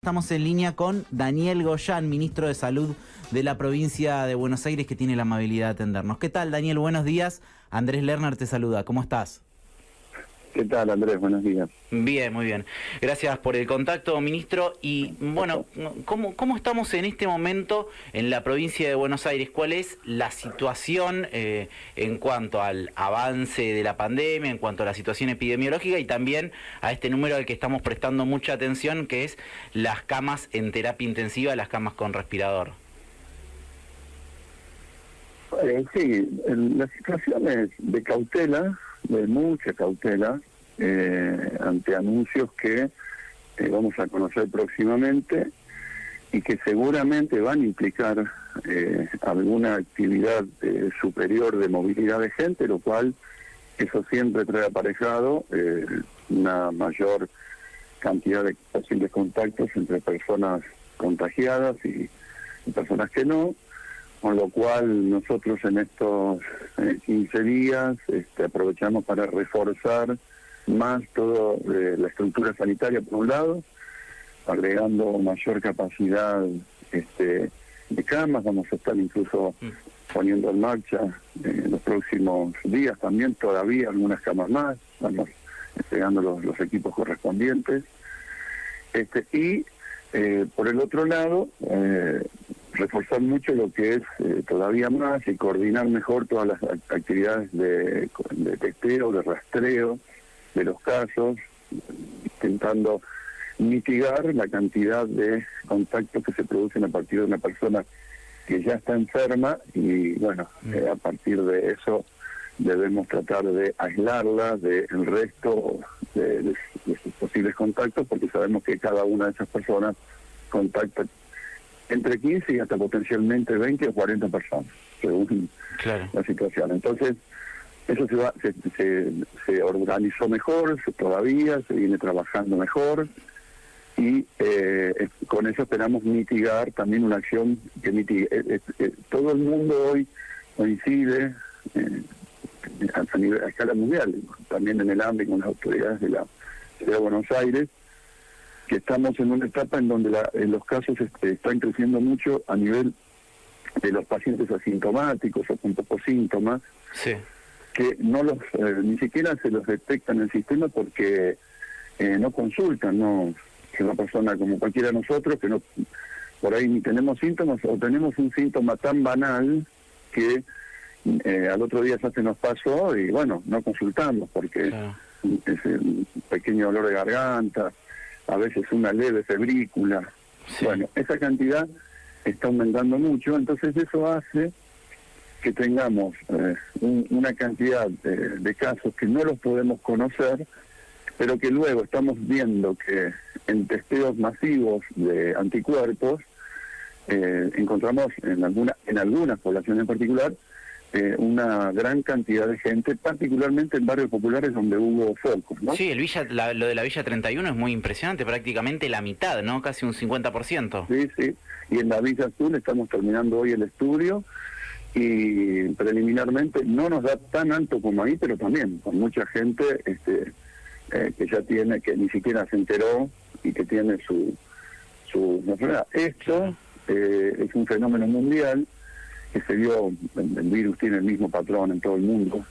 estamos en línea con Daniel Goyán, ministro de Salud de la provincia de Buenos Aires, que tiene la amabilidad de atendernos. ¿Qué tal, Daniel? Buenos días. Andrés Lerner te saluda. ¿Cómo estás? ¿Qué tal, Andrés? Buenos días. Bien, muy bien. Gracias por el contacto, ministro. Y bueno, ¿cómo estamos en este momento en la provincia de Buenos Aires? ¿Cuál es la situación en cuanto al avance de la pandemia, en cuanto a la situación epidemiológica y también a este número al que estamos prestando mucha atención, que es las camas en terapia intensiva, las camas con respirador? Sí, la situación es de cautela, de mucha cautela, ante anuncios que vamos a conocer próximamente y que seguramente van a implicar alguna actividad superior de movilidad de gente, lo cual eso siempre trae aparejado una mayor cantidad de posibles contactos entre personas contagiadas y personas que no. Con lo cual nosotros en estos 15 días aprovechamos para reforzar más toda la estructura sanitaria por un lado, agregando mayor capacidad de camas. Vamos a estar incluso poniendo en marcha en los próximos días también todavía algunas camas más, vamos entregando los equipos correspondientes. Y por el otro lado, reforzar mucho lo que es todavía más y coordinar mejor todas las actividades de testeo, de rastreo de los casos, intentando mitigar la cantidad de contactos que se producen a partir de una persona que ya está enferma y bueno, a partir de eso debemos tratar de aislarla del resto de sus posibles contactos, porque sabemos que cada una de esas personas contacta entre 15 y hasta potencialmente 20 o 40 personas, según la situación. Entonces, eso se organizó mejor, todavía se viene trabajando mejor, y con eso esperamos mitigar también una acción que mitigue. Todo el mundo hoy coincide a escala mundial, también en el ámbito con las autoridades de la Ciudad de Buenos Aires, que estamos en una etapa en donde los casos están creciendo mucho a nivel de los pacientes asintomáticos o con pocos síntomas, que no ni siquiera se los detecta en el sistema porque no consultan, no es una persona como cualquiera de nosotros que no por ahí ni tenemos síntomas o tenemos un síntoma tan banal que al otro día ya se nos pasó y bueno, no consultamos porque es un pequeño dolor de garganta, a veces una leve febrícula. Bueno, esa cantidad está aumentando mucho, entonces eso hace que tengamos una cantidad de casos que no los podemos conocer, pero que luego estamos viendo que en testeos masivos de anticuerpos encontramos en algunas poblaciones en particular una gran cantidad de gente, particularmente en barrios populares donde hubo focos, ¿no? Sí, lo de la Villa 31 es muy impresionante, prácticamente la mitad, ¿no? Casi un 50%. Sí, sí, y en la Villa Azul estamos terminando hoy el estudio y preliminarmente no nos da tan alto como ahí, pero también con mucha gente que ya tiene, que ni siquiera se enteró y que tiene su enfermedad. Esto es un fenómeno mundial que se dio, el virus tiene el mismo patrón en todo el mundo,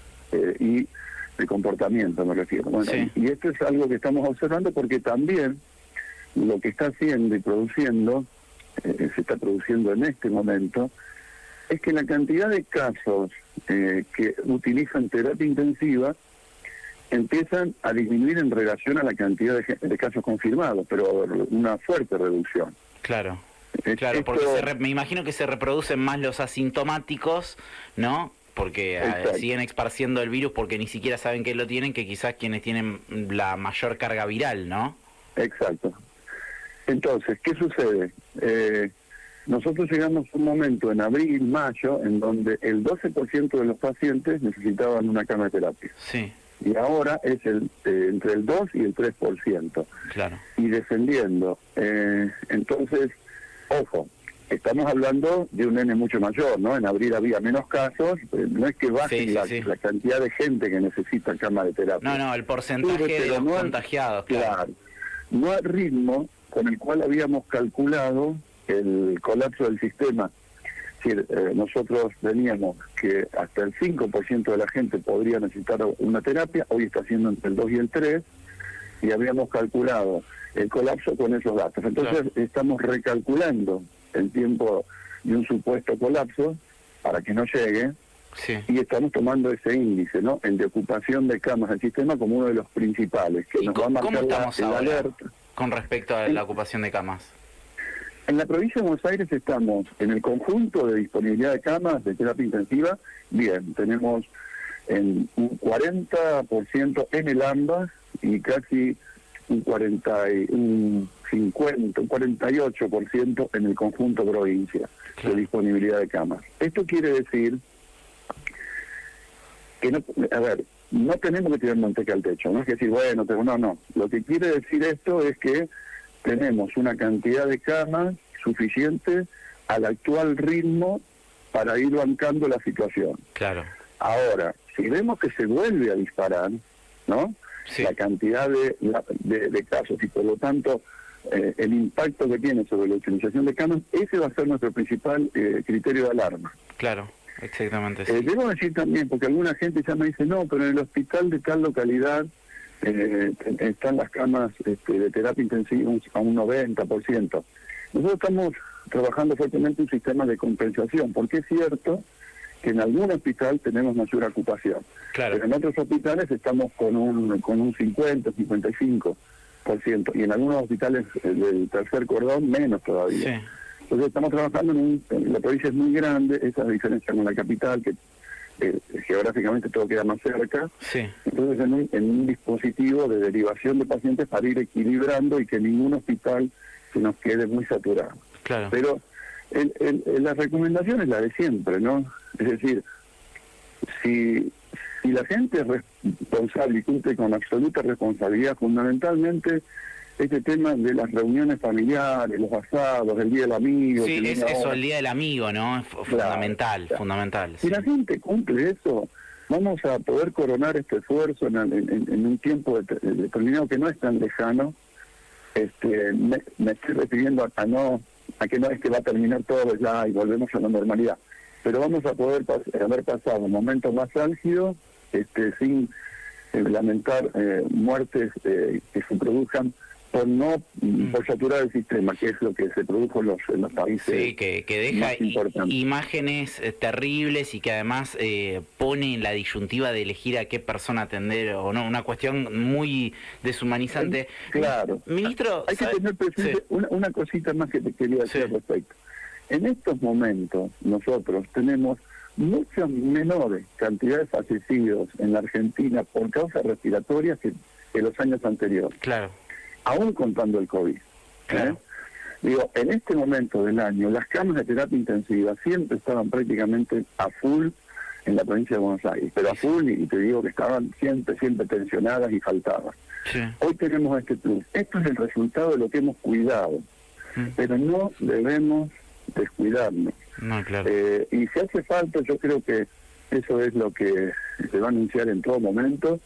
y de comportamiento me refiero. Bueno, y esto es algo que estamos observando porque también lo que está haciendo y produciendo, se está produciendo en este momento, es que la cantidad de casos que utilizan terapia intensiva empiezan a disminuir en relación a la cantidad de casos confirmados, pero una fuerte reducción. Claro. Claro, porque me imagino que se reproducen más los asintomáticos, ¿no? Porque siguen esparciendo el virus porque ni siquiera saben que lo tienen, que quizás quienes tienen la mayor carga viral, ¿no? Exacto. Entonces, ¿qué sucede? Nosotros llegamos a un momento en abril, mayo, en donde el 12% de los pacientes necesitaban una cama de terapia. Sí. Y ahora es entre el 2 y el 3%. Claro. Y descendiendo. Entonces, ojo, estamos hablando de un N mucho mayor, ¿no? En abril había menos casos, no es que baje la cantidad de gente que necesita cama de terapia. No, el porcentaje de los contagiados, claro. No al ritmo con el cual habíamos calculado el colapso del sistema. Es decir, nosotros teníamos que hasta el 5% de la gente podría necesitar una terapia, hoy está siendo entre el 2 y el 3, y habíamos calculado el colapso con esos datos. Entonces estamos recalculando el tiempo de un supuesto colapso para que no llegue, y estamos tomando ese índice, ¿no? El de ocupación de camas del sistema como uno de los principales, que nos va a marcar la alerta. Con respecto a la ocupación de camas? En la provincia de Buenos Aires estamos en el conjunto de disponibilidad de camas de terapia intensiva, bien, tenemos en un 40% en el AMBA y casi un 48% en el conjunto provincia de disponibilidad de camas. Esto quiere decir que no tenemos que tirar manteca al techo, no es que decir, bueno, no. Lo que quiere decir esto es que tenemos una cantidad de camas suficiente al actual ritmo para ir bancando la situación. Claro. Ahora, si vemos que se vuelve a disparar, ¿no? La cantidad de casos y por lo tanto el impacto que tiene sobre la utilización de camas, ese va a ser nuestro principal criterio de alarma. Claro, exactamente. Debo decir también, porque alguna gente ya me dice, no, pero en el hospital de tal localidad están las camas de terapia intensiva a un 90%. Nosotros estamos trabajando fuertemente un sistema de compensación, porque es cierto que en algún hospital tenemos mayor ocupación, pero en otros hospitales estamos con un 50, 55%, y en algunos hospitales del tercer cordón menos todavía. Entonces estamos trabajando la provincia es muy grande, esa diferencia con la capital, que geográficamente todo queda más cerca, entonces en un dispositivo de derivación de pacientes para ir equilibrando y que ningún hospital se nos quede muy saturado. Pero la recomendación es la de siempre, ¿no? Es decir, si la gente es responsable y cumple con absoluta responsabilidad, fundamentalmente este tema de las reuniones familiares, los asados, el Día del Amigo... Sí, es eso, el Día del Amigo, ¿no? Fundamental. Si la gente cumple eso, vamos a poder coronar este esfuerzo en un tiempo determinado que no es tan lejano. Me estoy refiriendo a que no es que va a terminar todo ya y volvemos a la normalidad, pero vamos a poder haber pasado un momento más álgido sin lamentar muertes que se produzcan por saturar el sistema, que es lo que se produjo en los países que deja imágenes terribles y que además pone en la disyuntiva de elegir a qué persona atender o no, una cuestión muy deshumanizante. Claro. Ministro, hay que tener presente una cosita más que te quería decir al respecto. En estos momentos nosotros tenemos muchas menores cantidades de fallecidos en la Argentina por causas respiratorias que los años anteriores. Aún contando el COVID. Digo, en este momento del año, las camas de terapia intensiva siempre estaban prácticamente a full en la provincia de Buenos Aires, pero a full, y te digo que estaban siempre tensionadas y faltaban. Hoy tenemos este plus. Esto es el resultado de lo que hemos cuidado, pero no debemos descuidarnos. Y si hace falta, yo creo que eso es lo que se va a anunciar en todo momento,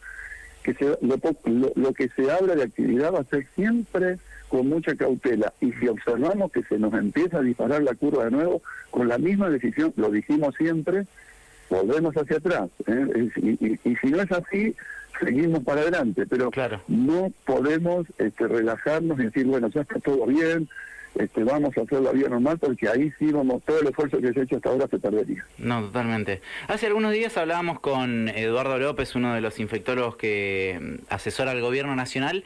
que lo que se habla de actividad va a ser siempre con mucha cautela, y si observamos que se nos empieza a disparar la curva de nuevo, con la misma decisión, lo dijimos siempre, volvemos hacia atrás, y si no es así, seguimos para adelante, pero no podemos relajarnos y decir, bueno, ya está todo bien, vamos a hacer la vida normal, porque ahí sí todo el esfuerzo que se ha hecho hasta ahora se perdería. No, totalmente. Hace algunos días hablábamos con Eduardo López, uno de los infectólogos que asesora al gobierno nacional,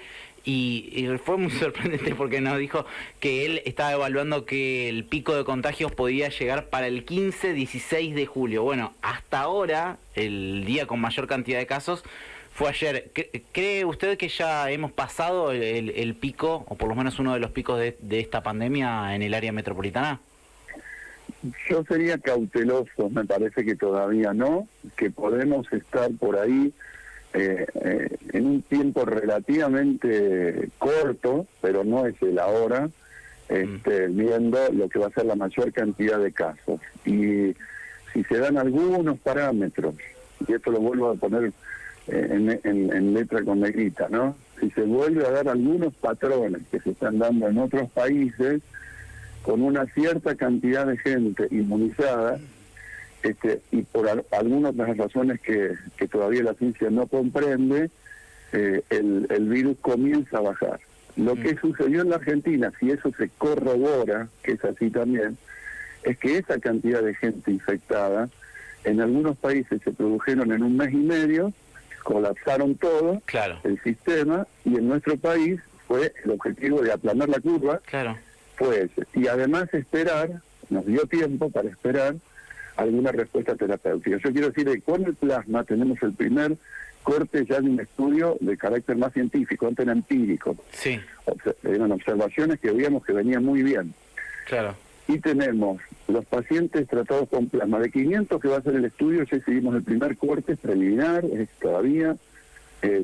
y fue muy sorprendente porque nos dijo que él estaba evaluando que el pico de contagios podía llegar para el 15-16 de julio. Bueno, hasta ahora, el día con mayor cantidad de casos fue ayer. ¿Cree usted que ya hemos pasado el pico, o por lo menos uno de los picos de esta pandemia en el área metropolitana? Yo sería cauteloso, me parece que todavía no, que podemos estar por ahí en un tiempo relativamente corto, pero no es el ahora, viendo lo que va a ser la mayor cantidad de casos. Y si se dan algunos parámetros, y esto lo vuelvo a poner en letra con negrita, ¿no? si se vuelve a dar algunos patrones que se están dando en otros países, con una cierta cantidad de gente inmunizada, y por algunas de las razones que todavía la ciencia no comprende, el virus comienza a bajar. Lo que sucedió en la Argentina, si eso se corrobora, que es así también, es que esa cantidad de gente infectada, en algunos países se produjeron en un mes y medio, colapsaron todo, claro, el sistema, y en nuestro país fue el objetivo de aplanar la curva, claro, fue ese. Y además esperar, nos dio tiempo para esperar alguna respuesta terapéutica. Yo quiero decir que con el plasma tenemos el primer corte ya de un estudio de carácter más científico, antes era empírico. sí, Eran observaciones que veíamos que venían muy bien. claro, Y tenemos los pacientes tratados con plasma. De 500 que va a ser el estudio, ya hicimos el primer corte preliminar, es todavía,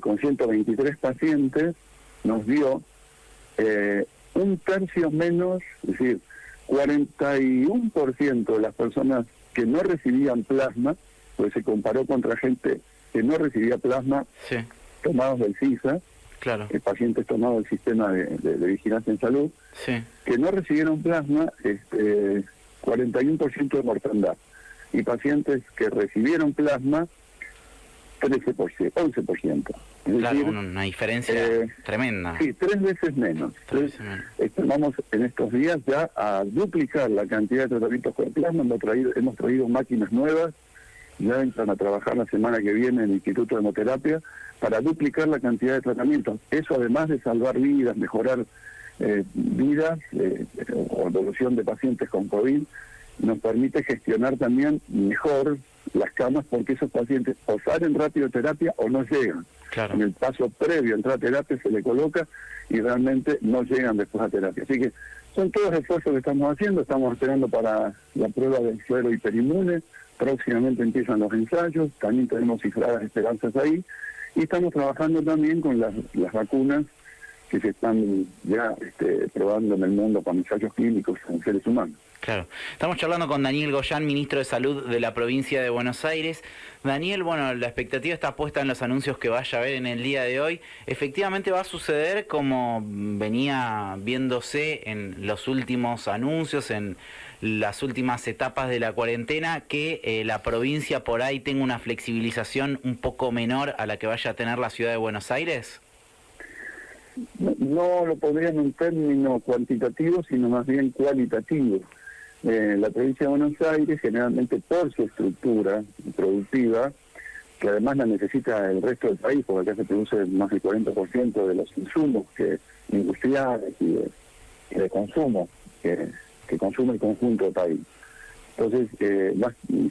con 123 pacientes, nos dio un tercio menos, es decir, 41% de las personas que no recibían plasma, pues se comparó contra gente que no recibía plasma, sí, tomados del CISA, claro, pacientes tomados del sistema de vigilancia en salud, sí, que no recibieron plasma, 41% de mortandad. Y pacientes que recibieron plasma, 13%, 11%. Es claro, decir, una diferencia tremenda. sí, 3 veces menos. Tres Entonces, veces menos. vamos en estos días ya a duplicar la cantidad de tratamientos con plasma. Hemos traído máquinas nuevas, ya entran a trabajar la semana que viene en el Instituto de Hemoterapia para duplicar la cantidad de tratamientos. Eso, además de salvar vidas, mejorar vidas o evolución de pacientes con COVID, nos permite gestionar también mejor las camas, porque esos pacientes o salen rápido de terapia o no llegan. Claro. En el paso previo a entrar a terapia se le coloca y realmente no llegan después a terapia. Así que son todos esfuerzos que estamos haciendo. Estamos esperando para la prueba del suero hiperinmune. Próximamente empiezan los ensayos. También tenemos cifradas esperanzas ahí. Y estamos trabajando también con las vacunas que se están ya probando en el mundo con ensayos clínicos en seres humanos. Claro. Estamos charlando con Daniel Goyan, ministro de Salud de la provincia de Buenos Aires. Daniel, bueno, la expectativa está puesta en los anuncios que vaya a haber en el día de hoy. Efectivamente va a suceder como venía viéndose en los últimos anuncios, en las últimas etapas de la cuarentena, que la provincia por ahí tenga una flexibilización un poco menor a la que vaya a tener la ciudad de Buenos Aires. No lo pondría en un término cuantitativo, sino más bien cualitativo. La provincia de Buenos Aires, generalmente por su estructura productiva, que además la necesita el resto del país, porque acá se produce más del 40% de los insumos industriales y de consumo que consume el conjunto del país. Entonces,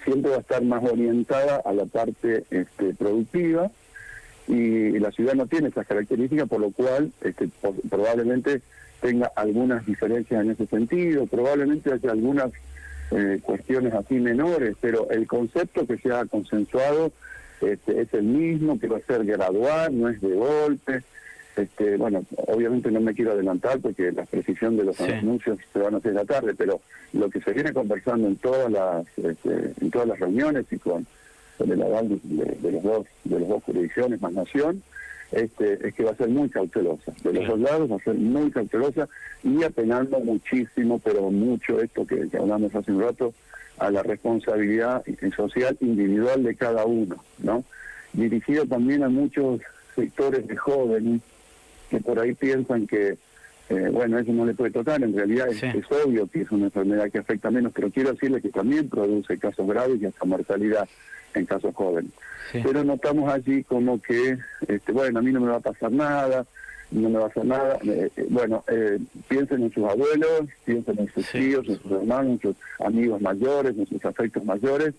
siempre va a estar más orientada a la parte productiva, y la ciudad no tiene esas características, por lo cual probablemente tenga algunas diferencias en ese sentido, probablemente haya algunas cuestiones así menores, pero el concepto que se ha consensuado es el mismo, que va a ser gradual, no es de golpe. Bueno, obviamente no me quiero adelantar porque la precisión de los anuncios se van a hacer la tarde, pero lo que se viene conversando en todas las reuniones y con el aval de los dos jurisdicciones más nación, es que va a ser muy cautelosa. De los dos lados va a ser muy cautelosa y apelando muchísimo, pero mucho esto que hablamos hace un rato, a la responsabilidad social individual de cada uno, ¿no? Dirigido también a muchos sectores de jóvenes que por ahí piensan que, bueno, eso no le puede tocar. En realidad es obvio que es una enfermedad que afecta menos, pero quiero decirle que también produce casos graves y hasta mortalidad en casos jóvenes. Sí. Pero notamos allí como que, bueno, a mí no me va a pasar nada, no me va a hacer nada. Bueno, piensen en sus abuelos, piensen en sus tíos, en sus hermanos, en sus amigos mayores, en sus afectos mayores.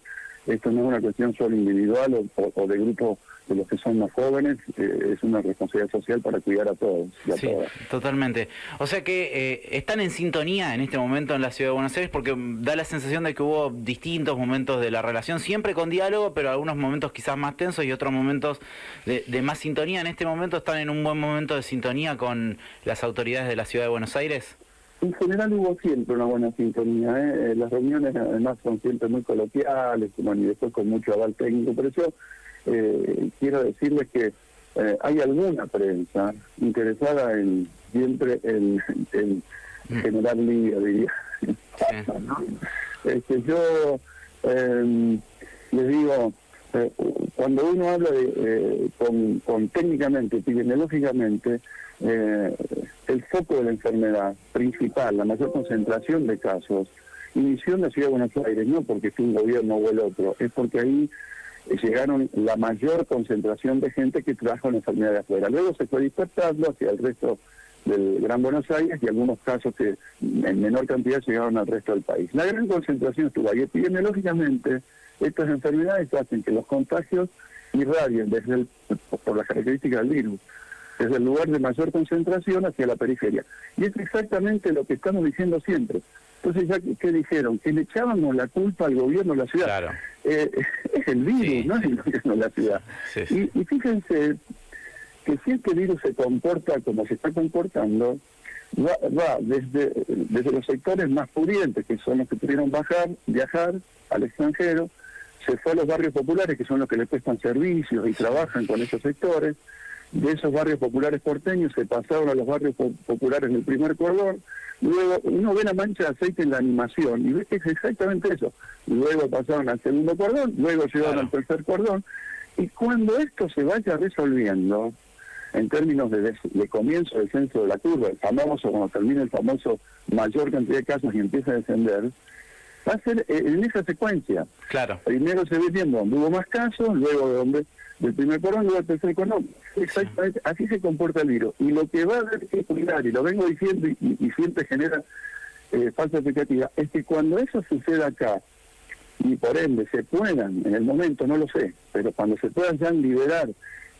Esto no es una cuestión solo individual o de grupo de los que son más jóvenes, es una responsabilidad social para cuidar a todos y a todas. Totalmente. O sea que están en sintonía en este momento en la Ciudad de Buenos Aires, porque da la sensación de que hubo distintos momentos de la relación, siempre con diálogo, pero algunos momentos quizás más tensos y otros momentos de más sintonía. ¿En este momento están en un buen momento de sintonía con las autoridades de la Ciudad de Buenos Aires? En general hubo siempre una buena sintonía, las reuniones además son siempre muy coloquiales, bueno, y después con mucho aval técnico, por eso quiero decirles que hay alguna prensa interesada en siempre en generar lío, diría. Yo les digo, cuando uno habla con técnicamente, epidemiológicamente, el foco de la enfermedad principal, la mayor concentración de casos, inició en la ciudad de Buenos Aires, no porque fue un gobierno o el otro, es porque ahí llegaron la mayor concentración de gente que trajo la enfermedad de afuera. Luego se fue dispersando hacia el resto del Gran Buenos Aires y algunos casos que en menor cantidad llegaron al resto del país. La gran concentración estuvo ahí. Epidemiológicamente, estas enfermedades hacen que los contagios irradien por las características del virus, desde el lugar de mayor concentración hacia la periferia. Y es exactamente lo que estamos diciendo siempre. Entonces, ya ¿qué dijeron? Que le echábamos la culpa al gobierno de la ciudad. Claro. Es el virus, no es el gobierno de la ciudad. Sí. Y fíjense que si este virus se comporta como se está comportando, va desde los sectores más pudientes, que son los que pudieron viajar al extranjero, se fue a los barrios populares, que son los que le prestan servicios y trabajan con esos sectores. De esos barrios populares porteños se pasaron a los barrios populares del primer cordón. Luego uno ve la mancha de aceite en la animación y ve que es exactamente eso. Luego pasaron al segundo cordón, luego llegaron al tercer cordón. Y cuando esto se vaya resolviendo, en términos de comienzo del descenso de la curva, el famoso, cuando termine el famoso mayor cantidad de casos y empieza a descender, va a ser en esa secuencia. Claro. Primero se ve viendo donde hubo más casos, luego del primer cordón, luego del tercer cordón. Exactamente, así se comporta el virus. Y lo que va a haber que cuidar, y lo vengo diciendo y siempre genera falsa expectativa, es que cuando eso suceda acá, y por ende se puedan, en el momento no lo sé, pero cuando se puedan ya liberar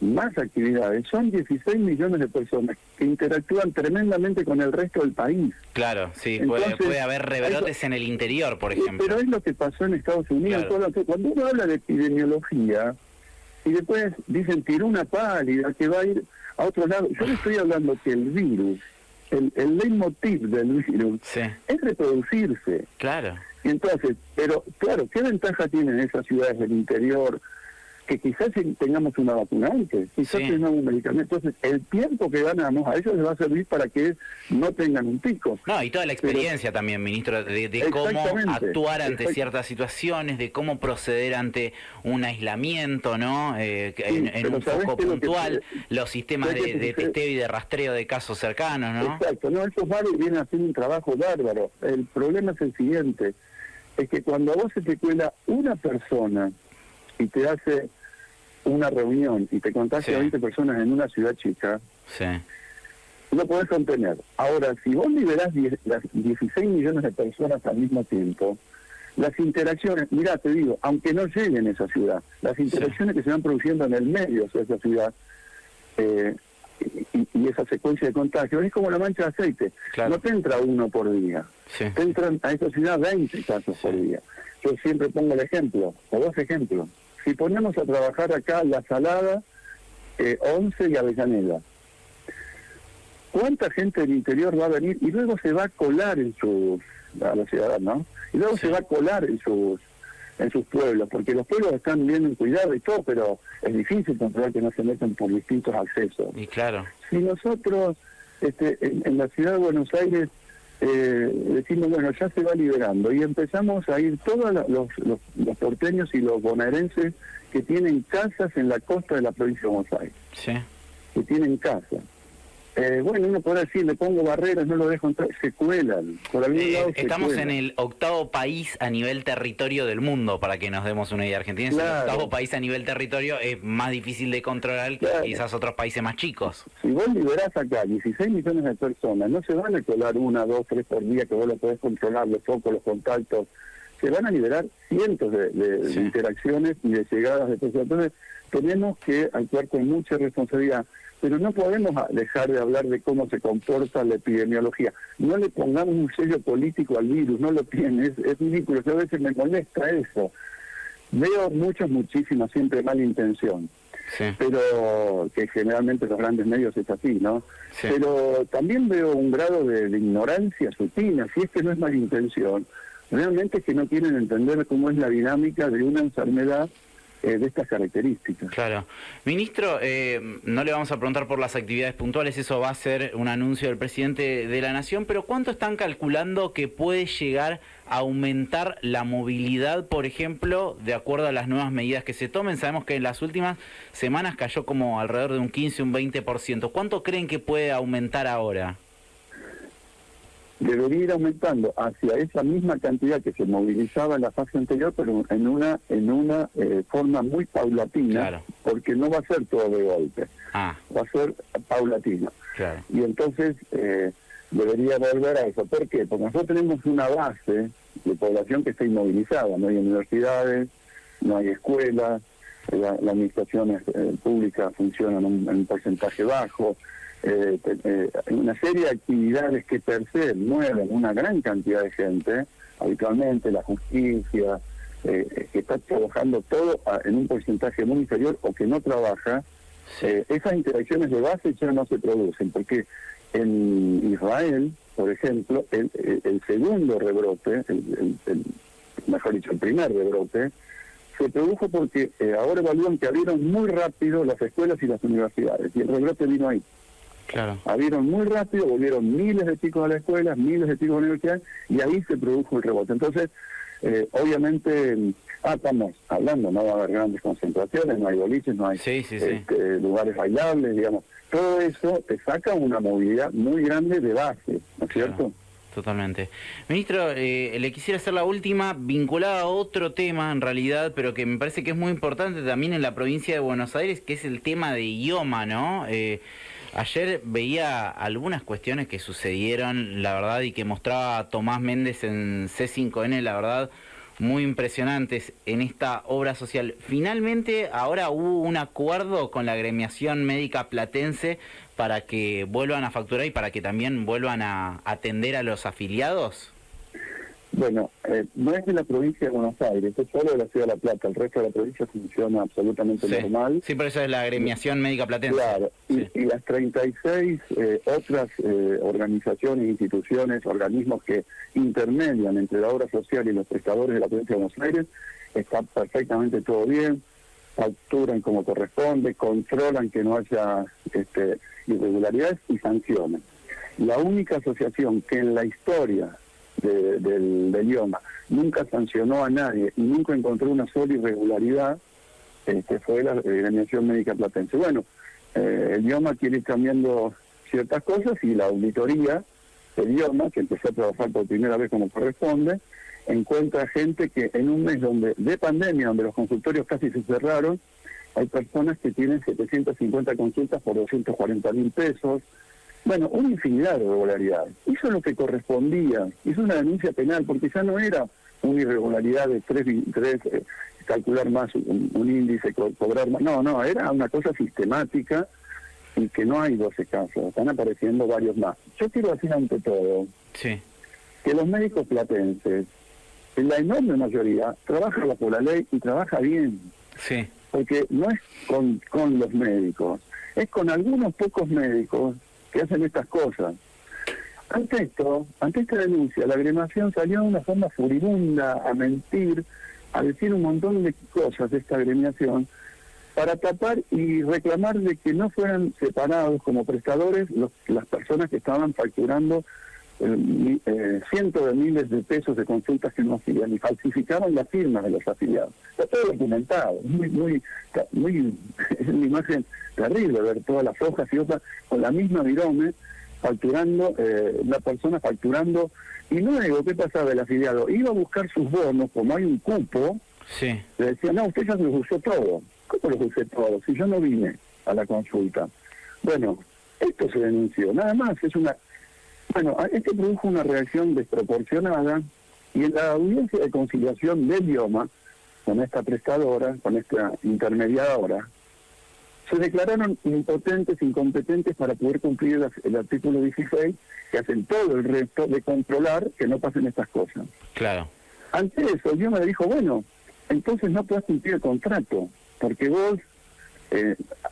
más actividades, son 16 millones de personas que interactúan tremendamente con el resto del país. Claro, sí, puede haber rebrotes en el interior, por ejemplo. Pero es lo que pasó en Estados Unidos. Claro. Cuando uno habla de epidemiología, y después dicen tiró una pálida que va a ir a otro lado, yo le estoy hablando que el virus, el leitmotiv del virus, es reproducirse. Claro. Y entonces, pero claro, ¿qué ventaja tienen esas ciudades del interior? Que quizás tengamos una vacuna antes, quizás tengamos un medicamento. Entonces, el tiempo que ganamos a ellos les va a servir para que no tengan un pico. No, y toda la experiencia también, ministro, de cómo actuar ante ciertas situaciones, de cómo proceder ante un aislamiento, ¿no? En un foco puntual, los sistemas de testeo y de rastreo de casos cercanos, ¿no? Exacto, no, esos barrios vienen haciendo un trabajo bárbaro. El problema es el siguiente, es que cuando a vos se te cuela una persona y te hace una reunión y te contagia a 20 personas en una ciudad chica, no podés contener. Ahora, si vos liberás las 16 millones de personas al mismo tiempo, las interacciones, mirá, te digo, aunque no lleguen a esa ciudad, las interacciones que se van produciendo en el medio de esa ciudad, y esa secuencia de contagios, es como la mancha de aceite. No te entra uno por día, te entran a esa ciudad 20 casos por día. Yo siempre pongo el ejemplo, o dos ejemplos. Si ponemos a trabajar acá La Salada, 11 y Avellaneda, ¿cuánta gente del interior va a venir? Y luego se va a colar a la ciudad, ¿no? Y luego se va a colar en sus pueblos, porque los pueblos están bien cuidados y todo, pero es difícil controlar que no se metan por distintos accesos. Y claro. Si nosotros en la ciudad de Buenos Aires decimos, bueno, ya se va liberando, y empezamos a ir todos los porteños y los bonaerenses que tienen casas en la costa de la provincia de Buenos Aires, que tienen casas. Bueno, uno podrá decir, le pongo barreras, no lo dejo entrar, se cuelan. Por algún lado estamos en el 8º país a nivel territorio del mundo, para que nos demos una idea. Argentina es el 8º país a nivel territorio, es más difícil de controlar que quizás otros países más chicos. Si vos liberás acá 16 millones de personas, no se van a colar 1, 2, 3 por día, que vos lo podés controlar, los focos, los contactos, se van a liberar cientos de interacciones y de llegadas de personas. Entonces, tenemos que actuar con mucha responsabilidad. Pero no podemos dejar de hablar de cómo se comporta la epidemiología. No le pongamos un sello político al virus, no lo tiene, es ridículo. Yo a veces me molesta eso. Veo muchísimas, siempre mala intención. Pero que generalmente los grandes medios es así, ¿no? Pero también veo un grado de ignorancia sutil. Si es que no es mala intención, realmente es que no quieren entender cómo es la dinámica de una enfermedad de estas características. Claro. Ministro, no le vamos a preguntar por las actividades puntuales, eso va a ser un anuncio del presidente de la Nación, pero ¿cuánto están calculando que puede llegar a aumentar la movilidad, por ejemplo, de acuerdo a las nuevas medidas que se tomen? Sabemos que en las últimas semanas cayó como alrededor de un 15, un 20%. ¿Cuánto creen que puede aumentar ahora? Debería ir aumentando hacia esa misma cantidad que se movilizaba en la fase anterior, pero en una forma muy paulatina, claro, porque no va a ser todo de golpe, va a ser paulatino. Claro. Y entonces debería volver a eso. ¿Por qué? Porque nosotros tenemos una base de población que está inmovilizada, no hay universidades, no hay escuelas, las administraciones públicas funcionan en un porcentaje bajo, una serie de actividades que per se mueven una gran cantidad de gente, habitualmente la justicia, que está trabajando todo en un porcentaje muy inferior o que no trabaja, esas interacciones de base ya no se producen, porque en Israel, por ejemplo, el segundo rebrote, mejor dicho, el primer rebrote, se produjo porque ahora evalúan que abrieron muy rápido las escuelas y las universidades, y el rebrote vino ahí. Claro. Abrieron muy rápido, volvieron miles de chicos a la escuela, miles de chicos a la universidad, y ahí se produjo el rebote. Entonces, obviamente, estamos hablando, no va a haber grandes concentraciones, no hay boliches, no hay lugares bailables, digamos. Todo eso te saca una movilidad muy grande de base, ¿no es cierto? Claro. Totalmente. Ministro, le quisiera hacer la última, vinculada a otro tema en realidad, pero que me parece que es muy importante también en la provincia de Buenos Aires, que es el tema de IOMA, ¿no? Ayer veía algunas cuestiones que sucedieron, la verdad, y que mostraba Tomás Méndez en C5N, la verdad, muy impresionantes en esta obra social. Finalmente, ahora hubo un acuerdo con la agremiación médica platense para que vuelvan a facturar y para que también vuelvan a atender a los afiliados. Bueno, no es de la provincia de Buenos Aires, es solo de la ciudad de La Plata, el resto de la provincia funciona absolutamente normal. Sí, por eso es la agremiación médica platense. Claro, y las 36 otras organizaciones, instituciones, organismos que intermedian entre la obra social y los prestadores de la provincia de Buenos Aires, está perfectamente todo bien, facturan como corresponde, controlan que no haya irregularidades y sancionan. La única asociación que en la historia del IOMA nunca sancionó a nadie y nunca encontró una sola irregularidad fue la agremiación médica platense. Bueno, el IOMA quiere ir cambiando ciertas cosas y la auditoría del IOMA, que empezó a trabajar por primera vez como corresponde, encuentra gente que en un mes de pandemia, donde los consultorios casi se cerraron, hay personas que tienen 750 consultas por 240.000 pesos. Bueno, una infinidad de irregularidades. Hizo lo que correspondía, hizo una denuncia penal, porque ya no era una irregularidad de calcular más un índice, cobrar más. No, era una cosa sistemática y que no hay 12 casos, están apareciendo varios más. Yo quiero decir ante todo que los médicos platenses, en la enorme mayoría, trabajan bajo la ley y trabaja bien. Sí. Porque no es con los médicos, es con algunos pocos médicos que hacen estas cosas. Ante esta denuncia, la agremiación salió de una forma furibunda a mentir, a decir un montón de cosas de esta agremiación, para tapar y reclamar de que no fueran separados como prestadores las personas que estaban facturando cientos de miles de pesos de consultas que no hacían y falsificaban las firmas de los afiliados. Está todo documentado, es una imagen terrible ver todas las hojas y hojas con la misma virome facturando, la persona facturando, y luego, ¿qué pasaba el afiliado? Iba a buscar sus bonos, como hay un cupo, le decía, no, usted ya los usó todo. ¿Cómo los usé todos? Si yo no vine a la consulta. Bueno, esto se denunció, nada más, Bueno, esto produjo una reacción desproporcionada y en la audiencia de conciliación del IOMA, con esta prestadora, con esta intermediadora, se declararon impotentes, incompetentes para poder cumplir el artículo 16, que hacen todo el resto de controlar que no pasen estas cosas. Claro. Ante eso, el IOMA le dijo, bueno, entonces no puedes cumplir el contrato, porque vos,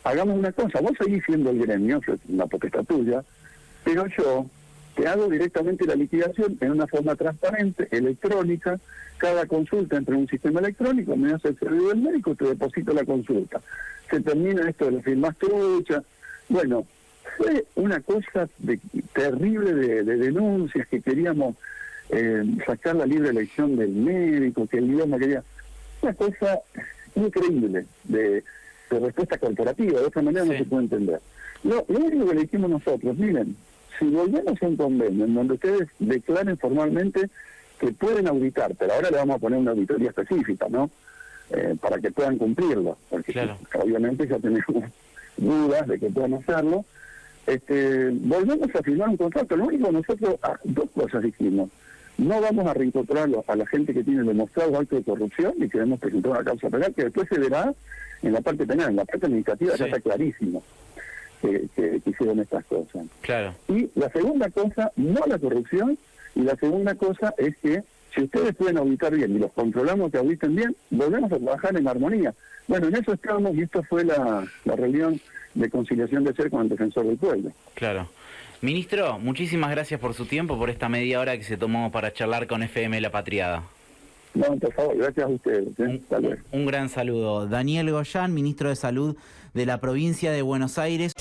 hagamos una cosa, vos seguís siendo el gremio, es una potestad tuya, pero yo te hago directamente la liquidación en una forma transparente, electrónica. Cada consulta entra en un sistema electrónico, me hace el servidor del médico, te deposito la consulta. Se termina esto de las firmas truchas. Bueno, fue una cosa terrible de denuncias, que queríamos sacar la libre elección del médico, que el idioma quería... Una cosa increíble de respuesta corporativa, de otra manera no se puede entender. Lo único que le dijimos nosotros, miren, si volvemos a un convenio en donde ustedes declaren formalmente que pueden auditar, pero ahora le vamos a poner una auditoría específica, ¿no? Para que puedan cumplirlo, porque claro, obviamente ya tenemos dudas de que puedan hacerlo. Volvemos a firmar un contrato. Lo único que nosotros, dos cosas dijimos: no vamos a reincorporar a la gente que tiene demostrado acto de corrupción y queremos presentar una causa penal, que después se verá en la parte penal. En la parte administrativa ya está clarísimo que hicieron estas cosas. Claro. Y la segunda cosa, no la corrupción, y la segunda cosa es que si ustedes pueden auditar bien y los controlamos que auditen bien, volvemos a trabajar en armonía. Bueno, en eso estamos, y esto fue la reunión de conciliación de ser con el defensor del pueblo. Claro. Ministro, muchísimas gracias por su tiempo, por esta media hora que se tomó para charlar con FM La Patriada. No, por favor, gracias a ustedes. Un gran saludo. Daniel Goyán, ministro de Salud de la provincia de Buenos Aires.